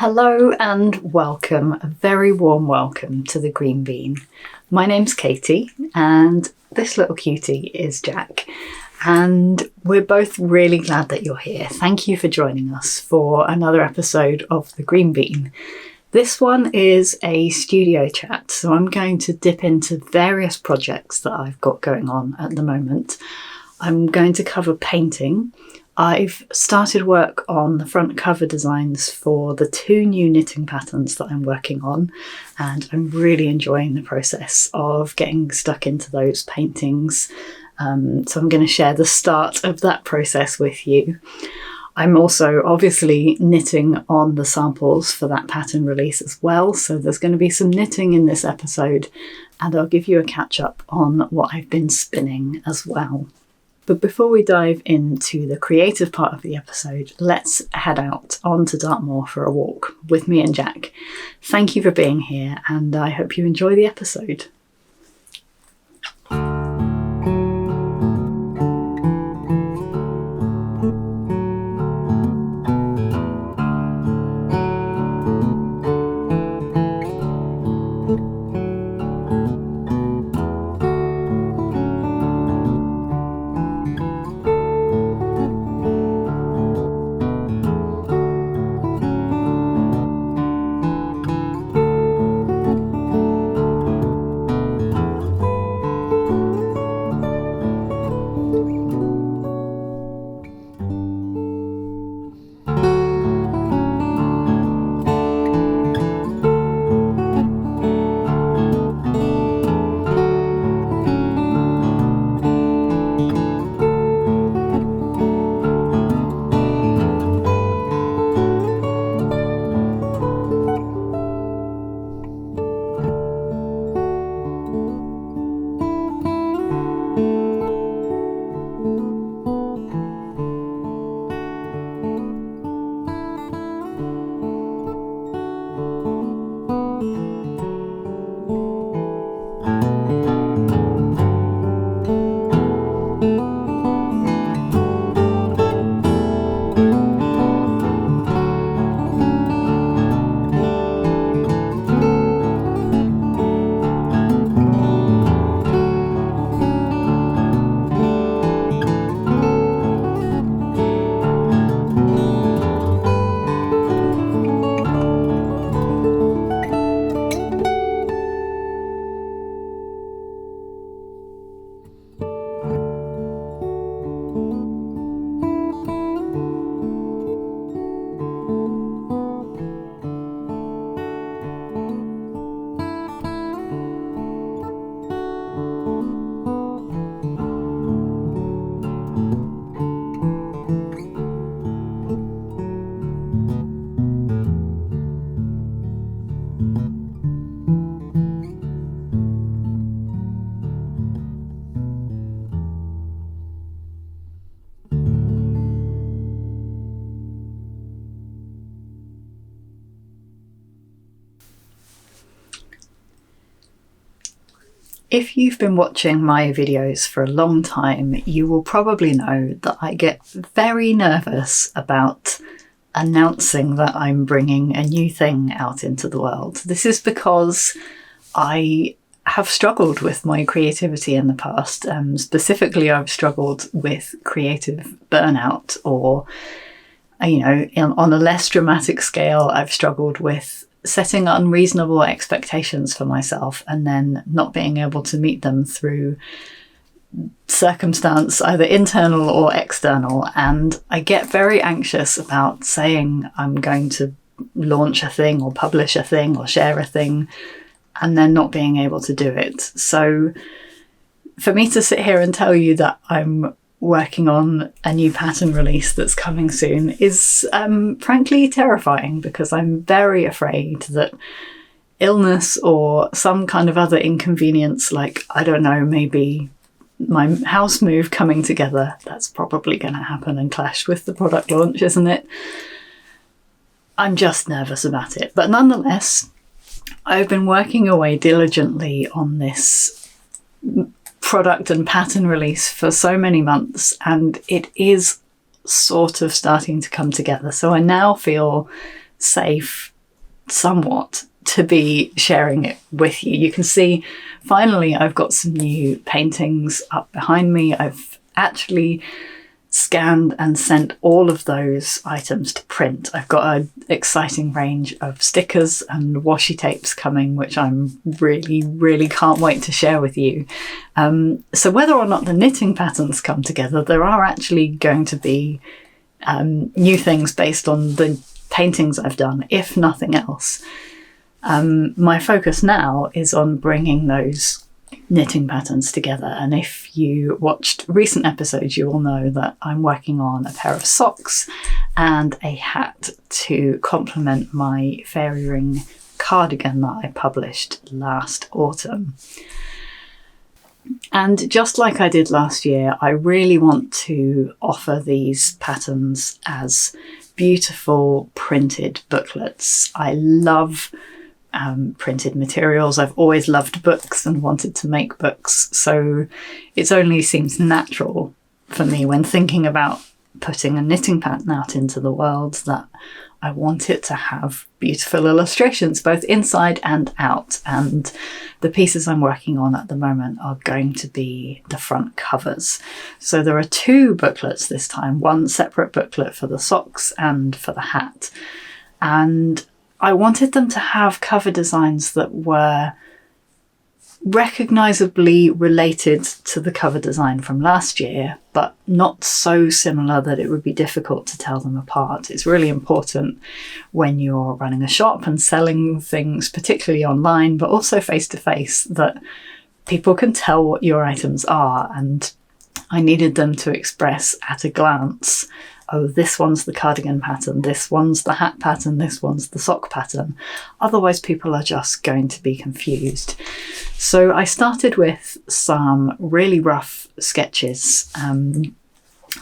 Hello and welcome, a very warm welcome to the Green Bean. My name's Katie and this little cutie is Jack, and we're both really glad that you're here. Thank you for joining us for another episode of the Green Bean. This one is a studio chat, so I'm going to dip into various projects that I've got going on at the moment. I'm going to cover painting. I've started work on the front cover designs for the 2 new knitting patterns that I'm working on, and I'm really enjoying the process of getting stuck into those paintings. So I'm going to share the start of that process with you. I'm also obviously knitting on the samples for that pattern release as well, so there's going to be some knitting in this episode, and I'll give you a catch up on what I've been spinning as well. But before we dive into the creative part of the episode, let's head out onto Dartmoor for a walk with me and Jack. Thank you for being here, and I hope you enjoy the episode. If you've been watching my videos for a long time, you will probably know that I get very nervous about announcing that I'm bringing a new thing out into the world. This is because I have struggled with my creativity in the past. Specifically, I've struggled with creative burnout, or, on a less dramatic scale, I've struggled with setting unreasonable expectations for myself and then not being able to meet them through circumstance, either internal or external. And I get very anxious about saying I'm going to launch a thing or publish a thing or share a thing and then not being able to do it. So for me to sit here and tell you that I'm working on a new pattern release that's coming soon is frankly terrifying, because I'm very afraid that illness or some kind of other inconvenience, like, I don't know, maybe my house move coming together, that's probably going to happen and clash with the product launch, isn't it? I'm just nervous about it. But nonetheless, I've been working away diligently on this product and pattern release for so many months, and it is sort of starting to come together. So I now feel safe somewhat to be sharing it with you. You can see finally I've got some new paintings up behind me. I've actually scanned and sent all of those items to print. I've got an exciting range of stickers and washi tapes coming, which I'm really can't wait to share with you. So whether or not the knitting patterns come together, there are actually going to be new things based on the paintings I've done, if nothing else. My focus now is on bringing those knitting patterns together, and if you watched recent episodes you will know that I'm working on a pair of socks and a hat to complement my fairy ring cardigan that I published last autumn. And just like I did last year, I really want to offer these patterns as beautiful printed booklets. I love printed materials. I've always loved books and wanted to make books, so it only seems natural for me when thinking about putting a knitting pattern out into the world that I want it to have beautiful illustrations both inside and out, and the pieces I'm working on at the moment are going to be the front covers. So there are two booklets this time, one separate booklet for the socks and for the hat, and I wanted them to have cover designs that were recognisably related to the cover design from last year, but not so similar that it would be difficult to tell them apart. It's really important when you're running a shop and selling things, particularly online, but also face-to-face, that people can tell what your items are, and I needed them to express at a glance, oh, this one's the cardigan pattern, this one's the hat pattern, this one's the sock pattern. Otherwise people are just going to be confused. So I started with some really rough sketches.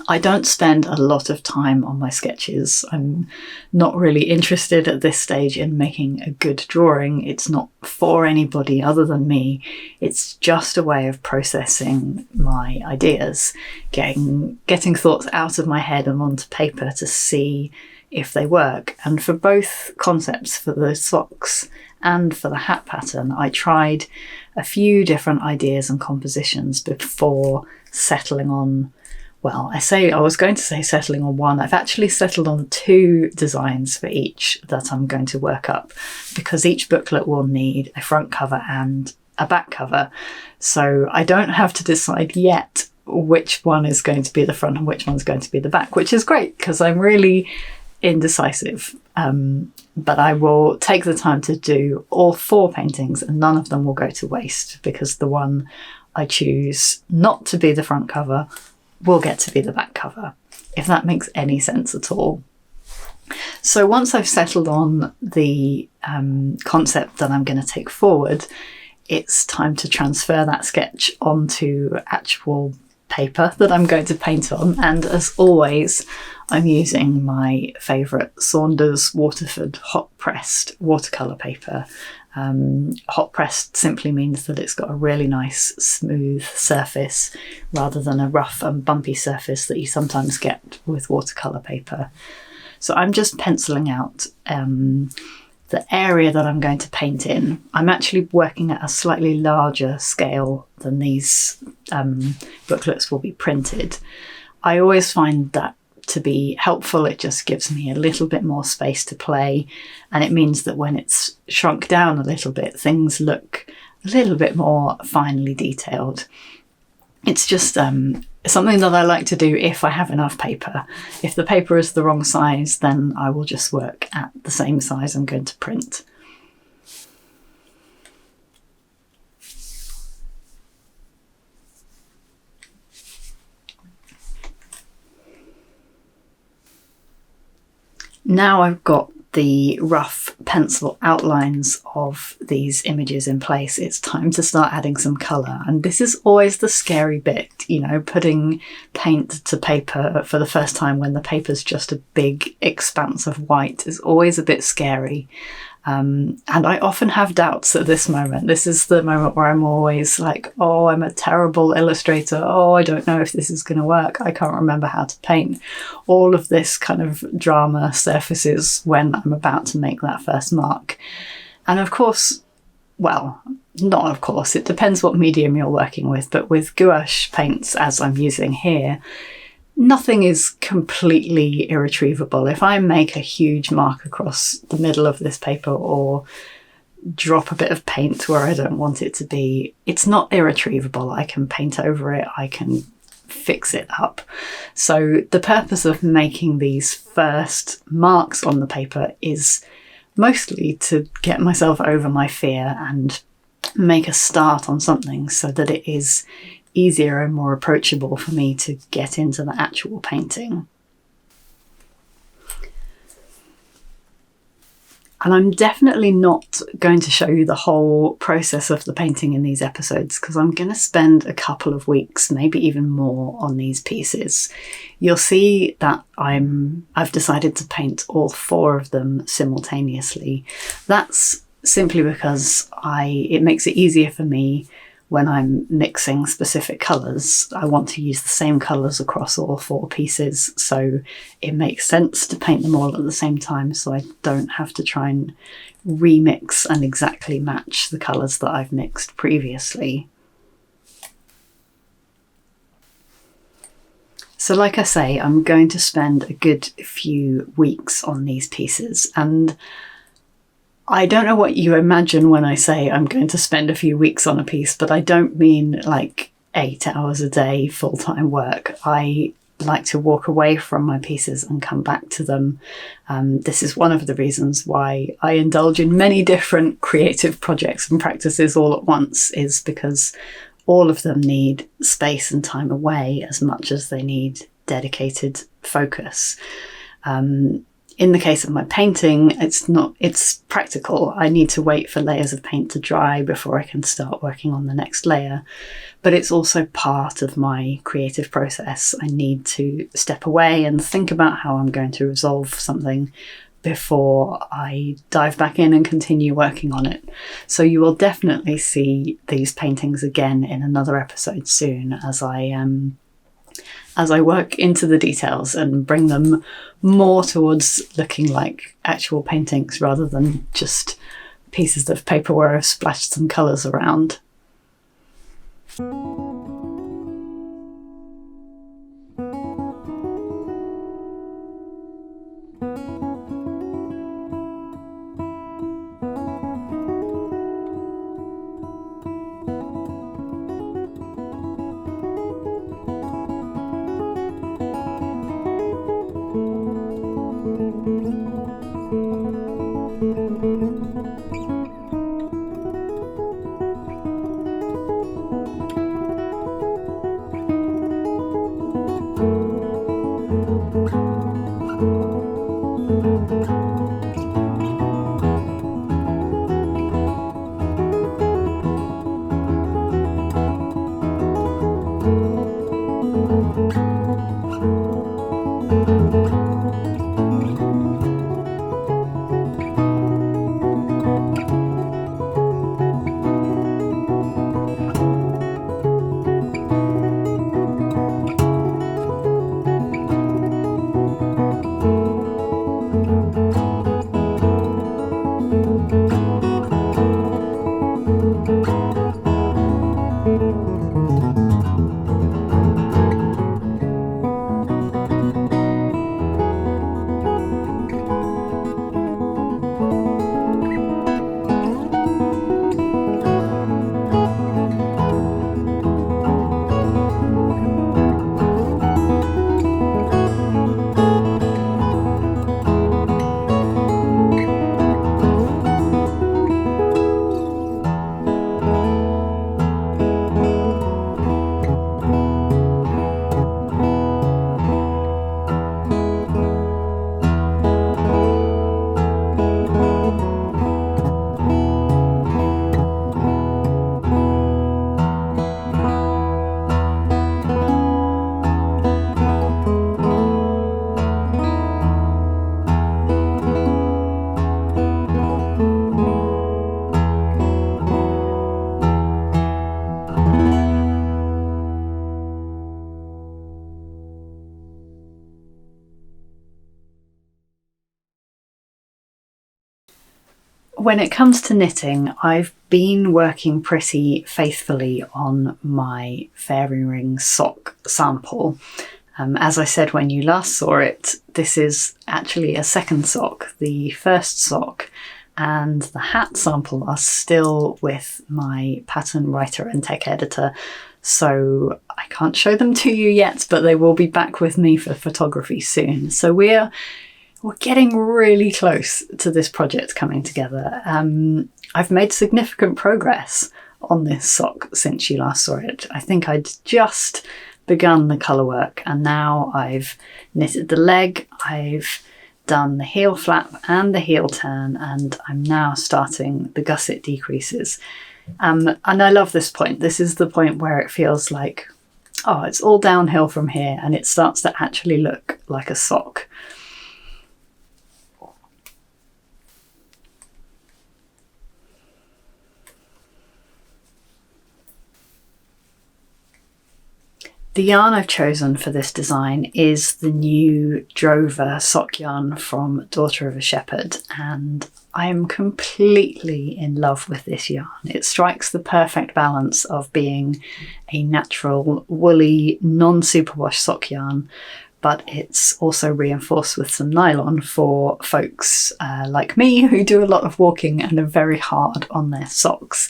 I don't spend a lot of time on my sketches. I'm not really interested at this stage in making a good drawing. It's not for anybody other than me. It's just a way of processing my ideas, getting thoughts out of my head and onto paper to see if they work. And for both concepts, for the socks and for the hat pattern, I tried a few different ideas and compositions before settling on, well, I was going to say settling on one. I've actually settled on two designs for each that I'm going to work up, because each booklet will need a front cover and a back cover. So I don't have to decide yet which one is going to be the front and which one's going to be the back, which is great because I'm really indecisive. But I will take the time to do all four paintings and none of them will go to waste, because the one I choose not to be the front cover will get to be the back cover, if that makes any sense at all. So once I've settled on the concept that I'm going to take forward, it's time to transfer that sketch onto actual paper that I'm going to paint on. And as always, I'm using my favourite Saunders Waterford hot pressed watercolour paper. Hot pressed simply means that it's got a really nice smooth surface rather than a rough and bumpy surface that you sometimes get with watercolour paper. So I'm just penciling out the area that I'm going to paint in. I'm actually working at a slightly larger scale than these booklets will be printed. I always find that to be helpful. It just gives me a little bit more space to play, and it means that when it's shrunk down a little bit, things look a little bit more finely detailed. It's just something that I like to do if I have enough paper. If the paper is the wrong size, then I will just work at the same size I'm going to print. Now I've got the rough pencil outlines of these images in place, it's time to start adding some colour. And this is always the scary bit, you know, putting paint to paper for the first time when the paper's just a big expanse of white is always a bit scary. And I often have doubts at this moment. This is the moment where I'm always like, oh, I'm a terrible illustrator. Oh, I don't know if this is going to work. I can't remember how to paint. All of this kind of drama surfaces when I'm about to make that first mark. And of course, well, not of course, it depends what medium you're working with, but with gouache paints, as I'm using here, nothing is completely irretrievable. If I make a huge mark across the middle of this paper or drop a bit of paint where I don't want it to be, it's not irretrievable. I can paint over it, I can fix it up. So the purpose of making these first marks on the paper is mostly to get myself over my fear and make a start on something so that it is easier and more approachable for me to get into the actual painting. And I'm definitely not going to show you the whole process of the painting in these episodes because I'm going to spend a couple of weeks, maybe even more, on these pieces. You'll see that I've decided to paint all 4 of them simultaneously. That's simply because it makes it easier for me when I'm mixing specific colours. I want to use the same colours across all 4 pieces, so it makes sense to paint them all at the same time so I don't have to try and remix and exactly match the colours that I've mixed previously. So like I say, I'm going to spend a good few weeks on these pieces, and I don't know what you imagine when I say I'm going to spend a few weeks on a piece, but I don't mean like 8 hours a day full-time work. I like to walk away from my pieces and come back to them. This is one of the reasons why I indulge in many different creative projects and practices all at once, is because all of them need space and time away as much as they need dedicated focus. In the case of my painting, it's practical. I need to wait for layers of paint to dry before I can start working on the next layer. But it's also part of my creative process. I need to step away and think about how I'm going to resolve something before I dive back in and continue working on it. So you will definitely see these paintings again in another episode soon as I work into the details and bring them more towards looking like actual paintings rather than just pieces of paper where I've splashed some colours around. when it comes to knitting, I've been working pretty faithfully on my fairy ring sock sample. As I said when you last saw it, this is actually a second sock. The first sock and the hat sample are still with my pattern writer and tech editor, so I can't show them to you yet, but they will be back with me for photography soon. So we're getting really close to this project coming together. I've made significant progress on this sock since you last saw it. I think I'd just begun the colour work, and now I've knitted the leg, I've done the heel flap and the heel turn, and I'm now starting the gusset decreases. And I love this point. This is the point where it feels like, oh, it's all downhill from here, and it starts to actually look like a sock. The yarn I've chosen for this design is the new Drover sock yarn from Daughter of a Shepherd, and I am completely in love with this yarn. It strikes the perfect balance of being a natural, woolly, non-superwash sock yarn, but it's also reinforced with some nylon for folks like me who do a lot of walking and are very hard on their socks.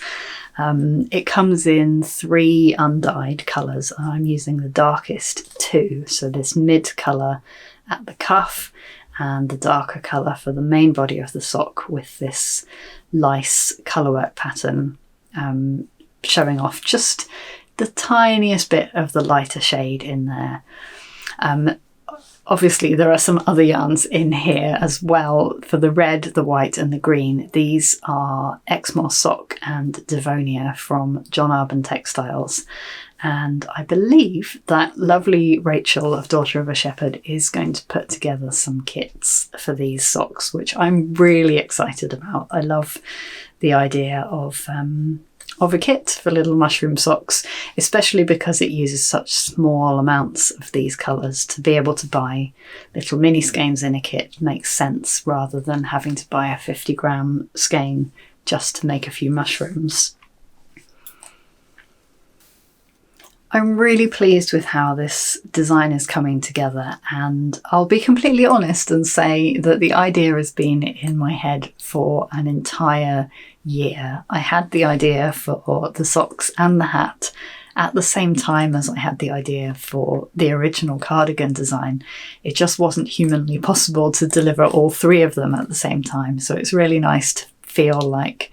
It comes in 3 undyed colours, and I'm using the darkest 2, so this mid colour at the cuff and the darker colour for the main body of the sock, with this lice colourwork pattern showing off just the tiniest bit of the lighter shade in there. Obviously there are some other yarns in here as well for the red, the white and the green. These are Exmoor Sock and Devonia from John Arbon Textiles. And I believe that lovely Rachel of Daughter of a Shepherd is going to put together some kits for these socks, which I'm really excited about. I love the idea of a kit for little mushroom socks, especially because it uses such small amounts of these colours. To be able to buy little mini skeins in a kit makes sense, rather than having to buy a 50-gram skein just to make a few mushrooms. I'm really pleased with how this design is coming together, and I'll be completely honest and say that the idea has been in my head for an entire year. I had the idea for the socks and the hat at the same time as I had the idea for the original cardigan design. It just wasn't humanly possible to deliver all 3 of them at the same time, so it's really nice to feel like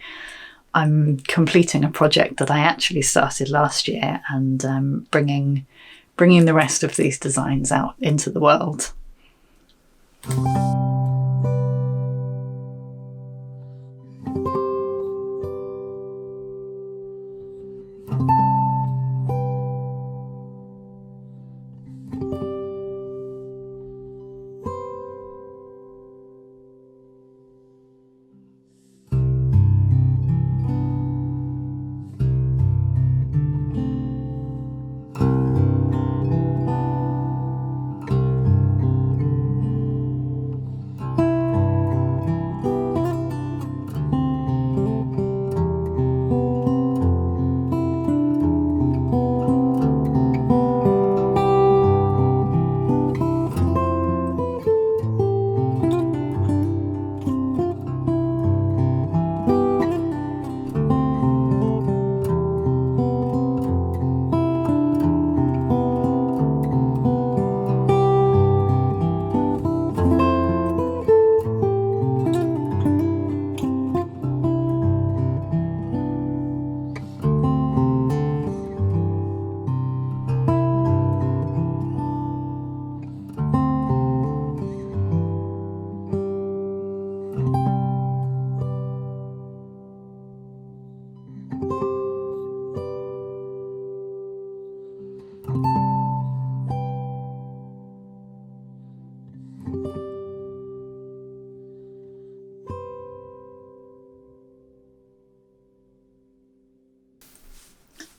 I'm completing a project that I actually started last year, and bringing the rest of these designs out into the world.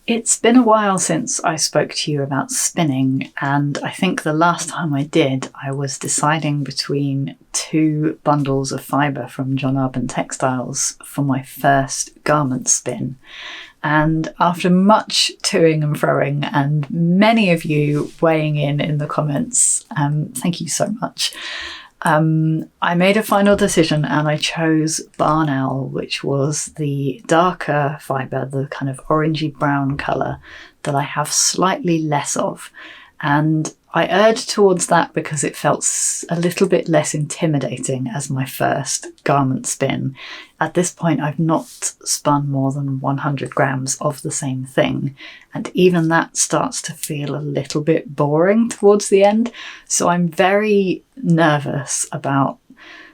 It's been a while since I spoke to you about spinning, and I think the last time I did, I was deciding between 2 bundles of fibre from John Arbon Textiles for my first garment spin. And after much toing and froing, and many of you weighing in the comments, thank you so much, I made a final decision and I chose Barn Owl, which was the darker fibre, the kind of orangey brown colour that I have slightly less of. And I erred towards that because it felt a little bit less intimidating as my first garment spin. At this point, I've not spun more than 100 grams of the same thing, and even that starts to feel a little bit boring towards the end. So I'm very nervous about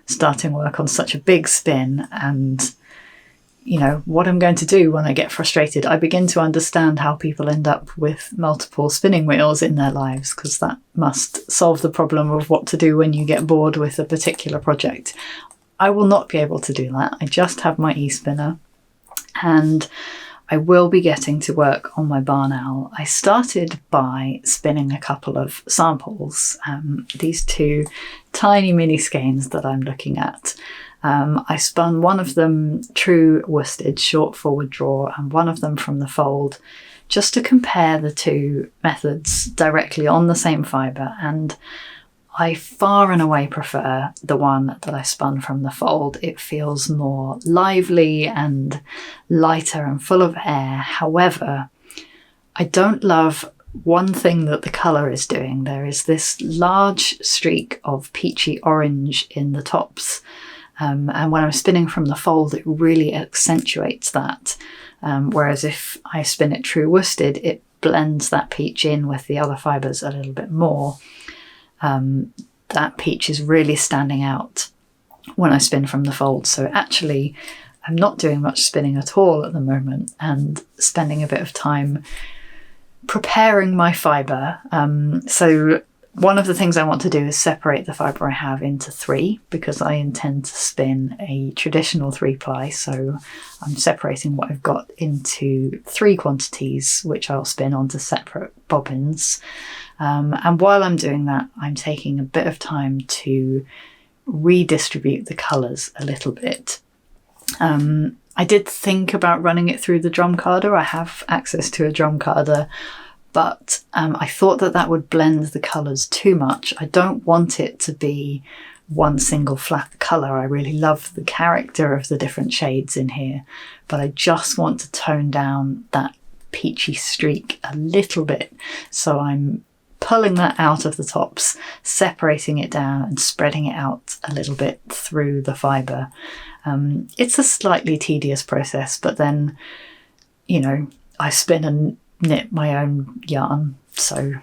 starting work on such a big spin and what I'm going to do when I get frustrated. I begin to understand how people end up with multiple spinning wheels in their lives, because that must solve the problem of what to do when you get bored with a particular project. I will not be able to do that. I just have my espinner, and I will be getting to work on my Barn Owl. I started by spinning a couple of samples, these 2 tiny mini skeins that I'm looking at. I spun one of them true worsted, short forward draw, and one of them from the fold, just to compare the 2 methods directly on the same fibre. And I far and away prefer the one that I spun from the fold. It feels more lively and lighter and full of air. However, I don't love one thing that the colour is doing. There is this large streak of peachy orange in the tops. And when I'm spinning from the fold, it really accentuates that. Whereas if I spin it true worsted, it blends that peach in with the other fibres a little bit more. That peach is really standing out when I spin from the fold. So actually, I'm not doing much spinning at all at the moment, and spending a bit of time preparing my fibre. So one of the things I want to do is separate the fibre I have into 3, because I intend to spin a traditional 3-ply. So I'm separating what I've got into 3 quantities, which I'll spin onto separate bobbins. And while I'm doing that, I'm taking a bit of time to redistribute the colours a little bit. I did think about running it through the drum carder. I have access to a drum carder, but I thought that would blend the colours too much. I don't want it to be one single flat colour. I really love the character of the different shades in here, but I just want to tone down that peachy streak a little bit. So I'm pulling that out of the tops, separating it down and spreading it out a little bit through the fibre. It's a slightly tedious process, but then, I spin and knit my own yarn, so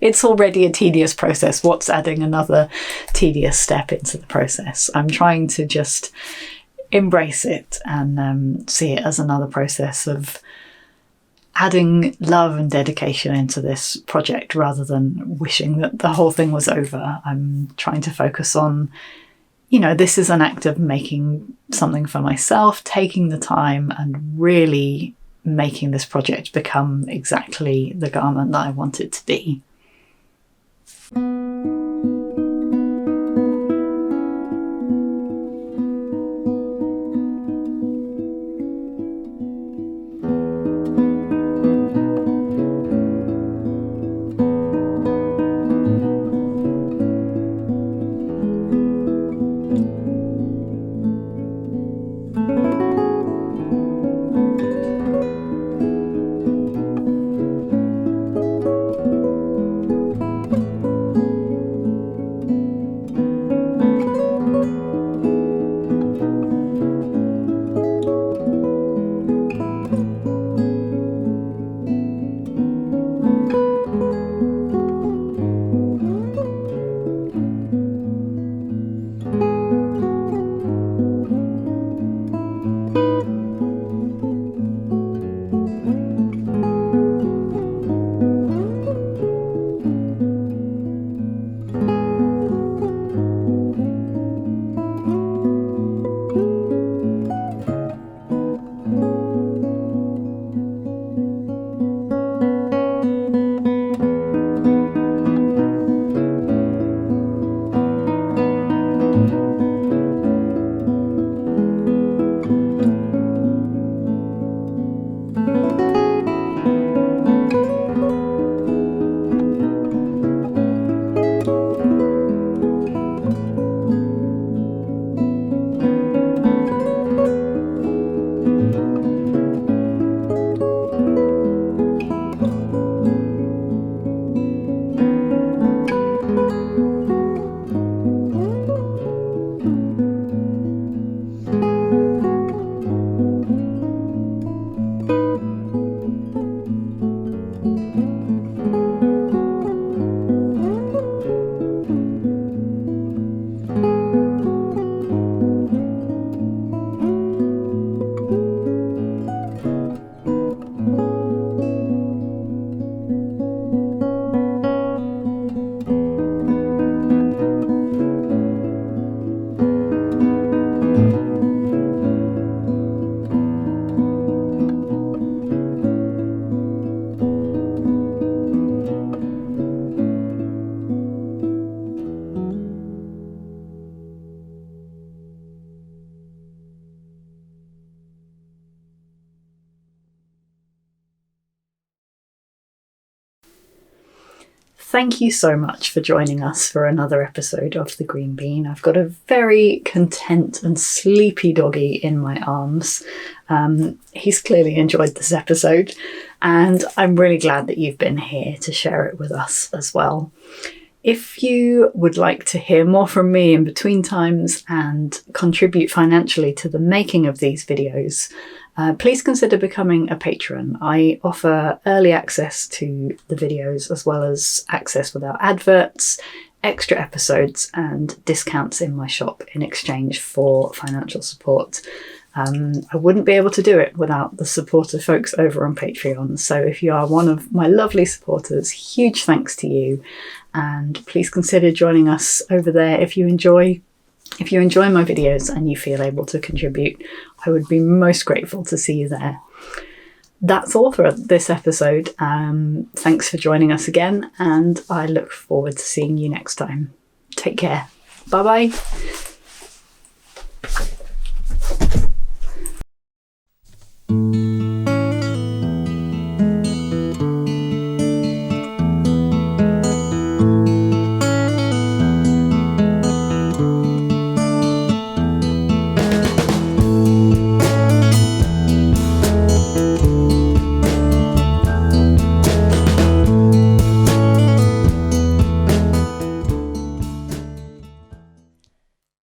it's already a tedious process. What's adding another tedious step into the process? I'm trying to just embrace it and see it as another process of adding love and dedication into this project rather than wishing that the whole thing was over. I'm trying to focus on, this is an act of making something for myself, taking the time and really making this project become exactly the garment that I want it to be. Thank you so much for joining us for another episode of The Green Bean. I've got a very content and sleepy doggy in my arms. He's clearly enjoyed this episode, and I'm really glad that you've been here to share it with us as well. If you would like to hear more from me in between times and contribute financially to the making of these videos, please consider becoming a patron. I offer early access to the videos as well as access without adverts, extra episodes and discounts in my shop in exchange for financial support. I wouldn't be able to do it without the support of folks over on Patreon. So if you are one of my lovely supporters, huge thanks to you. And please consider joining us over there if you enjoy my videos and you feel able to contribute. I would be most grateful to see you there. That's all for this episode. Thanks for joining us again, and I look forward to seeing you next time. Take care. Bye bye.